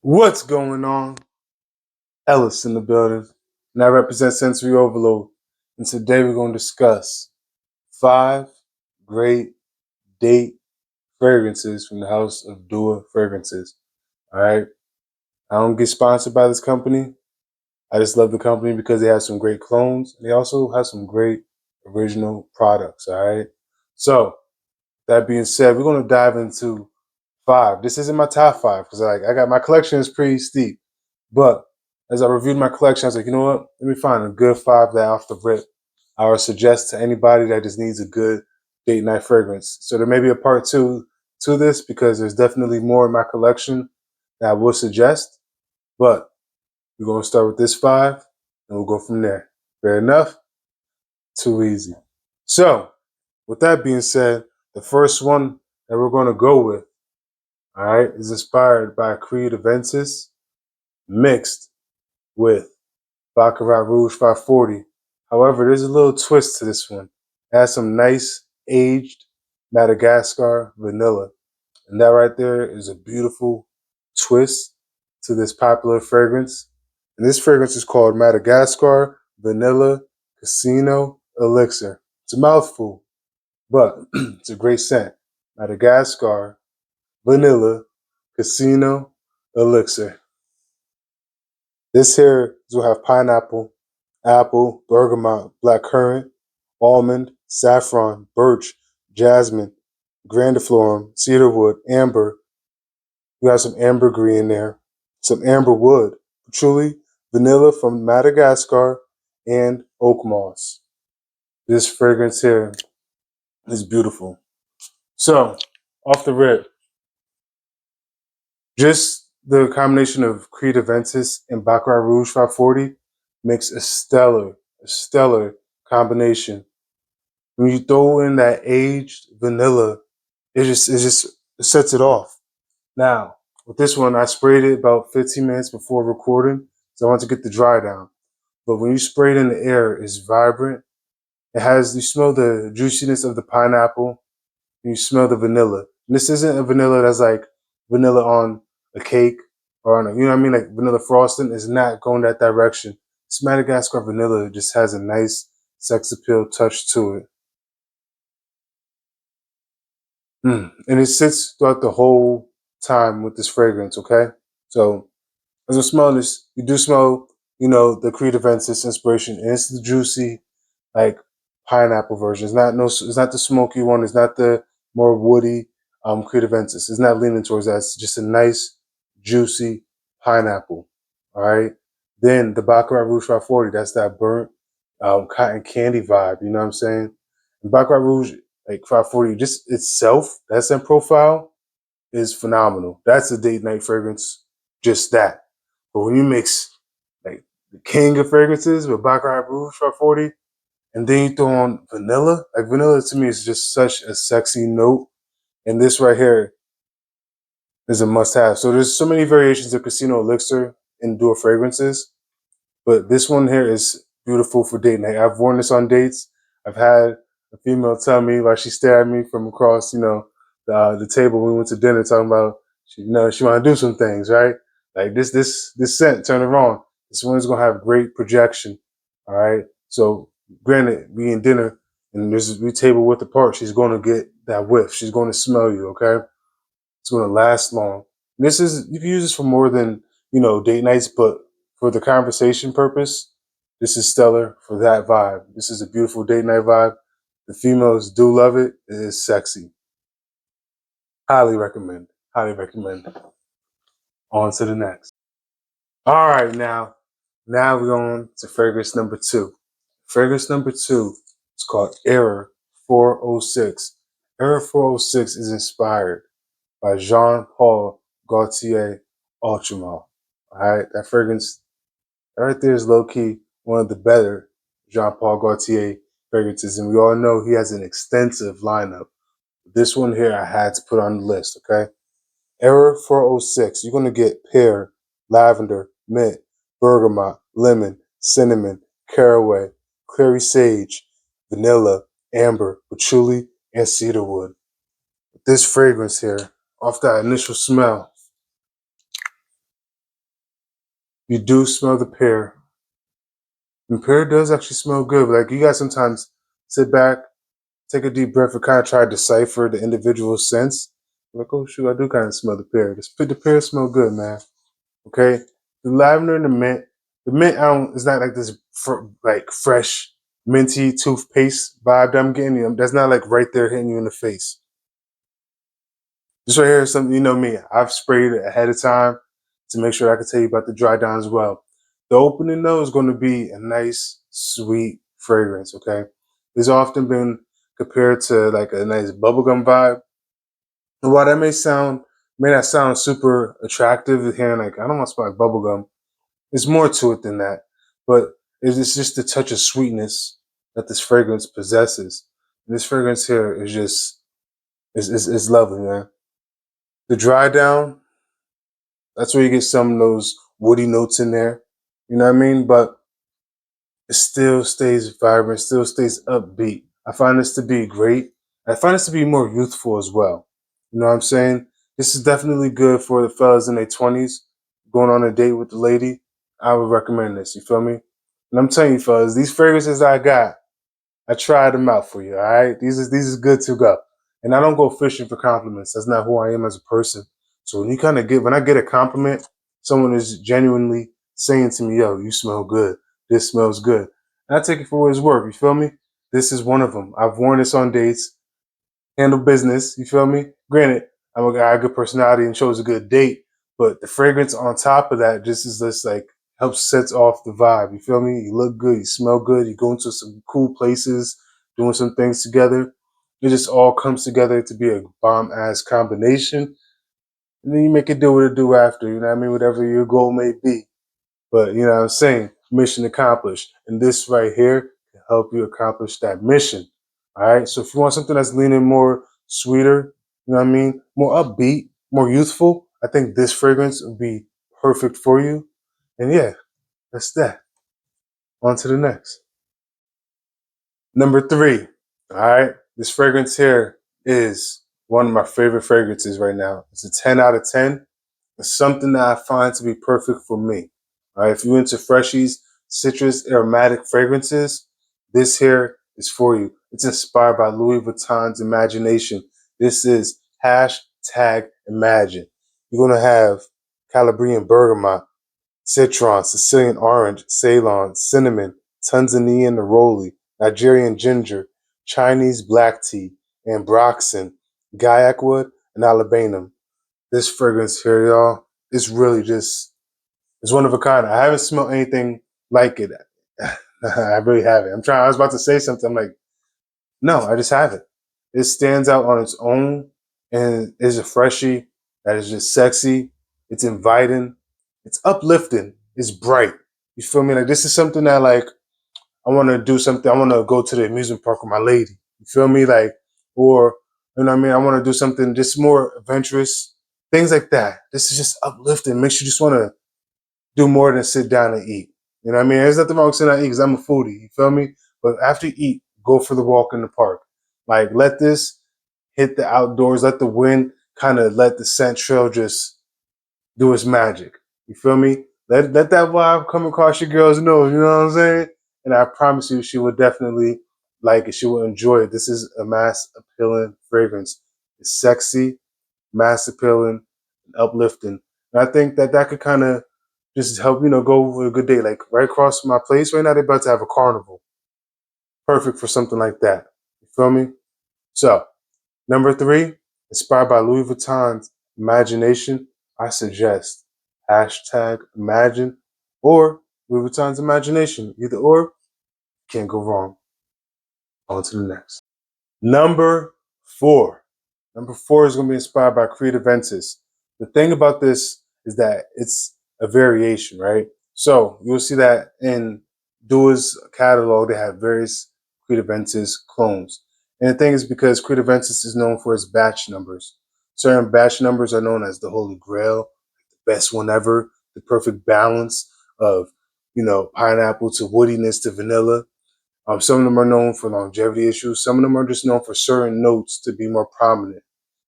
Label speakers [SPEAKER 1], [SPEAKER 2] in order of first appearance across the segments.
[SPEAKER 1] What's going on? Ellis in the building, and I represent Sensory Overload. And today we're going to discuss 5 great date fragrances from the house of Dua Fragrances. All right, I don't get sponsored by this company. I just love the company because they have some great clones. And they also have some great original products. All right, so that being said, we're going to dive into 5. This isn't my top 5 because I got my collection is pretty steep. But as I reviewed my collection, I was like, you know what? Let me find a good 5 that off the rip I would suggest to anybody that just needs a good date night fragrance. So there may be a part 2 to this because there's definitely more in my collection that I would suggest. But we're going to start with this 5 and we'll go from there. Fair enough? Too easy. So with that being said, the first one that we're going to go with, all right, is inspired by Creed Aventus, mixed with Baccarat Rouge 540. However, there's a little twist to this one. It has some nice aged Madagascar vanilla. And that right there is a beautiful twist to this popular fragrance. And this fragrance is called Madagascar Vanilla Casino Elixir. It's a mouthful, but it's a great scent. Madagascar Vanilla Casino Elixir. This here will have pineapple, apple, bergamot, blackcurrant, almond, saffron, birch, jasmine, grandiflorum, cedarwood, amber. We have some ambergris in there, some amber wood, patchouli, vanilla from Madagascar, and oak moss. This fragrance here is beautiful. So, off the rip, just the combination of Creed Aventus and Baccarat Rouge 540 makes a stellar combination. When you throw in that aged vanilla, it sets it off. Now, with this one, I sprayed it about 15 minutes before recording, so I want to get the dry down. But when you spray it in the air, it's vibrant. You smell the juiciness of the pineapple, and you smell the vanilla. And this isn't a vanilla that's like vanilla on a cake or on a, you know what I mean? Like vanilla frosting is not going that direction. This Madagascar vanilla just has a nice sex appeal touch to it. And it sits throughout the whole time with this fragrance, okay? So as I'm smelling this, you do smell, the Creed Aventus inspiration, and it's the juicy, like pineapple version. It's not the smoky one. It's not the more woody Creed Aventus. It's not leaning towards that. It's just a nice, juicy pineapple. All right. Then the Baccarat Rouge 540. That's that burnt cotton candy vibe. You know what I'm saying? And Baccarat Rouge like 540, just itself, that scent profile is phenomenal. That's a date night fragrance. Just that. But when you mix like the king of fragrances with Baccarat Rouge 540, and then you throw on vanilla, like vanilla to me is just such a sexy note. And this right here is a must have. So there's so many variations of Casino Elixir in dual fragrances, but this one here is beautiful for date night. I've worn this on dates. I've had a female tell me while she stared at me from across, the table when we went to dinner, talking about, she want to do some things, right? Like this scent, turn it on. This one's gonna have great projection. All right. So granted, we in dinner and we table width apart. She's gonna get that whiff. She's gonna smell you. Okay. It's gonna last long. You can use this for more than date nights, but for the conversation purpose, this is stellar for that vibe. This is a beautiful date night vibe. The females do love it. It is sexy. Highly recommend. Highly recommend. On to the next. All right, now we're on to fragrance number 2. Fragrance number 2 is called Error 406. Error 406 is inspired by Jean-Paul Gaultier Ultramar. All right, that fragrance right there is low key one of the better Jean-Paul Gaultier fragrances, and we all know he has an extensive lineup. This one here I had to put on the list, okay? Error 406, you're going to get pear, lavender, mint, bergamot, lemon, cinnamon, caraway, clary sage, vanilla, amber, patchouli, and cedarwood. This fragrance here, off that initial smell, You do smell the pear. And pear does actually smell good. Like you guys sometimes sit back, take a deep breath, and kind of try to decipher the individual scents. Like, oh shoot, I do kind of smell the pear. The pear smell good, man. Okay, the lavender and the mint. The mint, I don't. It's not like this like fresh minty toothpaste vibe that I'm getting. That's not like right there hitting you in the face. This right here is something, you know me. I've sprayed it ahead of time to make sure I can tell you about the dry down as well. The opening though is going to be a nice, sweet fragrance. Okay, it's often been compared to like a nice bubblegum vibe. And while that may not sound super attractive hearing like I don't want to smell like bubblegum, there's more to it than that. But it's just a touch of sweetness that this fragrance possesses. And this fragrance here is just is lovely, man. The dry down, that's where you get some of those woody notes in there. You know what I mean? But it still stays vibrant, still stays upbeat. I find this to be great. I find this to be more youthful as well. You know what I'm saying? This is definitely good for the fellas in their 20s going on a date with the lady. I would recommend this. You feel me? And I'm telling you, fellas, these fragrances I got, I tried them out for you. All right, these is good to go. And I don't go fishing for compliments. That's not who I am as a person. So when I get a compliment, someone is genuinely saying to me, "Yo, you smell good. This smells good." And I take it for what it's worth. You feel me? This is one of them. I've worn this on dates, handle business. You feel me? Granted, I'm a guy, good personality, and chose a good date. But the fragrance on top of that just like helps sets off the vibe. You feel me? You look good, you smell good, you go into some cool places, doing some things together. It just all comes together to be a bomb ass combination. And then you make it do what it do after, you know what I mean? Whatever your goal may be. But you know what I'm saying? Mission accomplished. And this right here can help you accomplish that mission. All right. So if you want something that's leaning more sweeter, you know what I mean? More upbeat, more youthful, I think this fragrance would be perfect for you. And yeah, that's that. On to the next. Number 3. All right. This fragrance here is one of my favorite fragrances right now. It's a 10 out of 10. It's something that I find to be perfect for me. All right, if you're into freshies, citrus, aromatic fragrances, this here is for you. It's inspired by Louis Vuitton's imagination. This is hashtag imagine. You're gonna have Calabrian bergamot, citron, Sicilian orange, Ceylon, cinnamon, Tanzanian neroli, Nigerian ginger, Chinese black tea, ambroxan, guaiac wood, and albanum. This fragrance here, y'all, it's really just it's one of a kind. I haven't smelled anything like it. I really haven't. I was about to say something. I'm like, no, I just haven't. It stands out on its own and is a freshie that is just sexy. It's inviting. It's uplifting. It's bright. You feel me? Like this is something that like I want to do something. I want to go to the amusement park with my lady. You feel me? Like, or you know what I mean? I want to do something just more adventurous. Things like that. This is just uplifting. Makes you just want to do more than sit down and eat. You know what I mean? There's nothing wrong with sitting down and eat because I'm a foodie. You feel me? But after you eat, go for the walk in the park. Like let this hit the outdoors. Let the wind kind of let the scent trail just do its magic. You feel me? Let that vibe come across your girl's nose. You know what I'm saying? And I promise you, she will definitely like it. She will enjoy it. This is a mass appealing fragrance. It's sexy, mass appealing, and uplifting. And I think that could kind of just help go with a good day. Like right across from my place right now, they're about to have a carnival. Perfect for something like that. You feel me? So number 3, inspired by Louis Vuitton's imagination, I suggest hashtag imagine or Louis Vuitton's imagination. Either or, can't go wrong. On to the next. Number 4. Number 4 is going to be inspired by Creative Ventus. The thing about this is that it's a variation, right? So you'll see that in Dua's catalog, they have various Creative Ventus clones. And the thing is because Creative Ventus is known for its batch numbers. Certain batch numbers are known as the Holy Grail, the best one ever, the perfect balance of, pineapple to woodiness to vanilla. Some of them are known for longevity issues. Some of them are just known for certain notes to be more prominent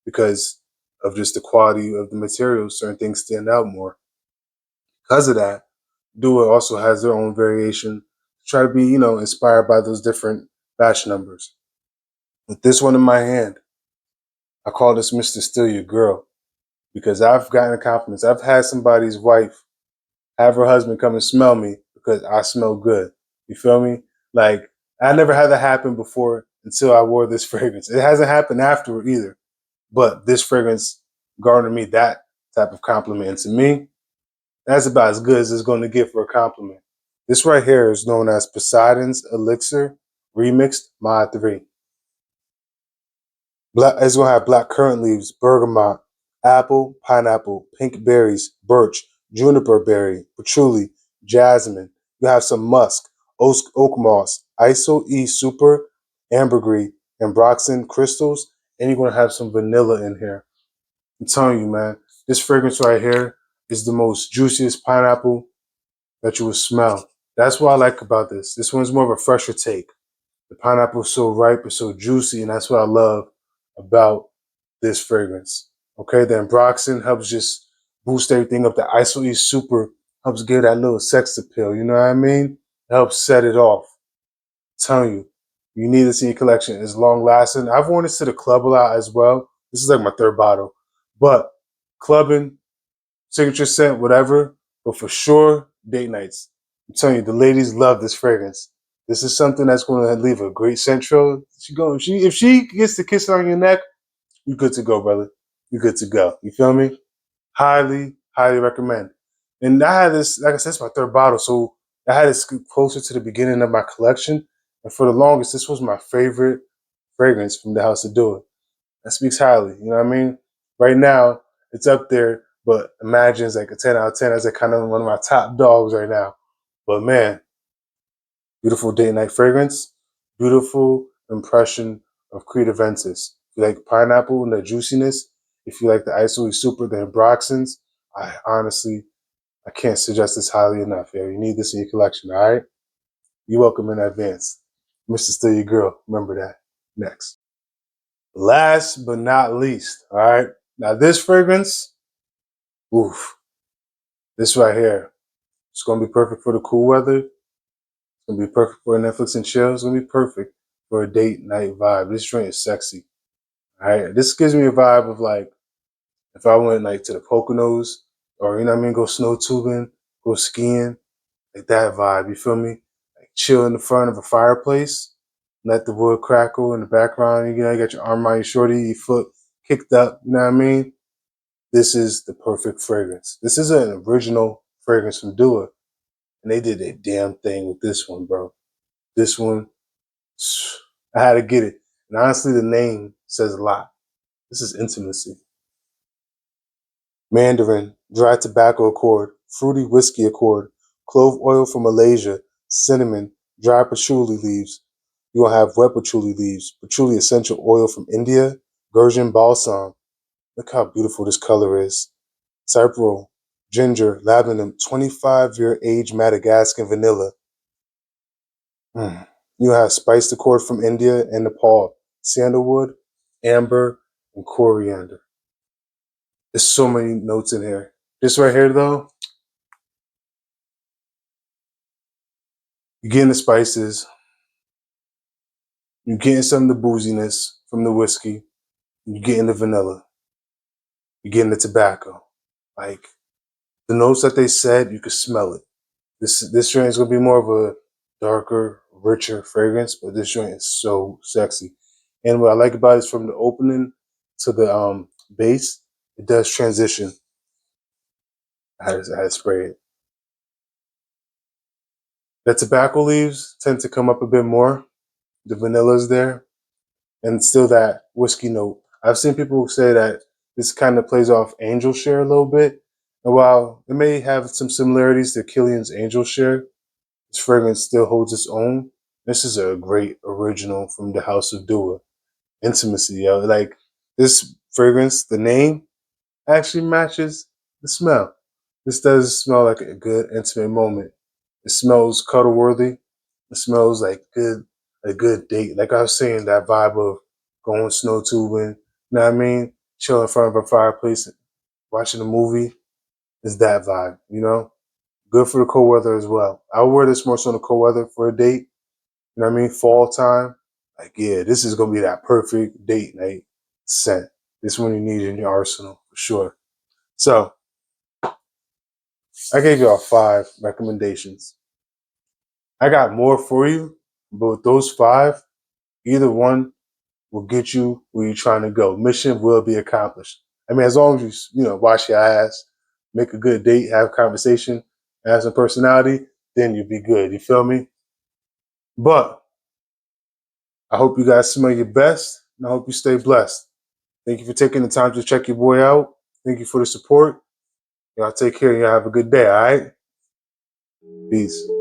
[SPEAKER 1] because of just the quality of the materials. Certain things stand out more. Because of that, Dua also has their own variation. Try to be, inspired by those different batch numbers. With this one in my hand, I call this Mr. Still Your Girl because I've gotten compliments. I've had somebody's wife have her husband come and smell me because I smell good. You feel me? Like, I never had that happen before until I wore this fragrance. It hasn't happened afterward either. But this fragrance garnered me that type of compliment. And to me, that's about as good as it's going to get for a compliment. This right here is known as Poseidon's Elixir Remixed Mod 3. It's going to have black currant leaves, bergamot, apple, pineapple, pink berries, birch, juniper berry, patchouli, jasmine. You have some musk, oak moss, iso e super, ambergris, and broxin crystals, and you're going to have some vanilla in here. I'm telling you, man, this fragrance right here is the most juiciest pineapple that you will smell. That's what I like about this. This one's more of a fresher take. The pineapple is so ripe, it's so juicy, and that's what I love about this fragrance. Okay, then Broxin helps just boost everything up. The ISO E Super helps give that little sex appeal. You know what I mean? It helps set it off. I'm telling you, you need this in your collection. It's long lasting. I've worn this to the club a lot as well. This is like my third bottle, but clubbing, signature scent, whatever. But for sure, date nights. I'm telling you, the ladies love this fragrance. This is something that's going to leave a great scent trail. If she gets the kiss on your neck, you're good to go, brother. You're good to go. You feel me? Highly, highly recommend. And I had this, like I said, it's my third bottle, so I had this closer to the beginning of my collection. And for the longest, this was my favorite fragrance from the house to do it. That speaks highly. You know what I mean? Right now, it's up there, but imagine it's like a 10 out of 10 as a kind of one of my top dogs right now. But man, beautiful date night fragrance, beautiful impression of Creativensis. If you like pineapple and the juiciness, if you like the Isoe Super, the Ambroxins, I can't suggest this highly enough. Yeah, you need this in your collection, all right? You're welcome in advance. Mr. Still Your Girl, remember that. Next. Last but not least, all right? Now this fragrance, oof, this right here, it's gonna be perfect for the cool weather. It's gonna be perfect for a Netflix and chill. It's gonna be perfect for a date night vibe. This drink is sexy. All right. This gives me a vibe of like if I went like to the Poconos or you know what I mean, go snow tubing, go skiing, like that vibe. You feel me? Like chill in the front of a fireplace, let the wood crackle in the background. You got your arm around your shorty, your foot kicked up. You know what I mean? This is the perfect fragrance. This is an original fragrance from Dua, and they did a damn thing with this one, bro. This one, I had to get it. And honestly, the name says a lot. This is intimacy. Mandarin, dry tobacco accord, fruity whiskey accord, clove oil from Malaysia, cinnamon, dry patchouli leaves. You will have wet patchouli leaves, patchouli essential oil from India, Gurjan balsam. Look how beautiful this color is. Cyprol, ginger, labdanum, 25-year age Madagascar vanilla. You have spiced accord from India and Nepal, sandalwood, amber, and coriander. There's so many notes in here. This right here, though, you're getting the spices, you're getting some of the booziness from the whiskey, you're getting the vanilla, you're getting the tobacco. Like the notes that they said, you could smell it. This joint is gonna be more of a darker, richer fragrance, but this joint is so sexy. And what I like about it is from the opening to the base, it does transition. I had to spray it. The tobacco leaves tend to come up a bit more. The vanilla's there, and still that whiskey note. I've seen people say that this kind of plays off Angel Share a little bit. And while it may have some similarities to Killian's Angel Share, this fragrance still holds its own. This is a great original from the House of Dua. Intimacy, yo. Like this fragrance, the name actually matches the smell. This does smell like a good intimate moment. It smells cuddle worthy. It smells like a good date. Like I was saying, that vibe of going snow tubing, you know what I mean? Chill in front of a fireplace, watching a movie is that vibe, you know? Good for the cold weather as well. I would wear this more so in the cold weather for a date. You know what I mean? Fall time. Like, yeah, this is gonna be that perfect date night scent. This one you need in your arsenal for sure. So I gave y'all 5 recommendations. I got more for you, but with those 5, either one will get you where you're trying to go. Mission will be accomplished. I mean, as long as you wash your ass, make a good date, have a conversation, have some personality, then you'll be good. You feel me? But I hope you guys smell your best, and I hope you stay blessed. Thank you for taking the time to check your boy out. Thank you for the support. Y'all take care. Y'all have a good day, all right? Peace.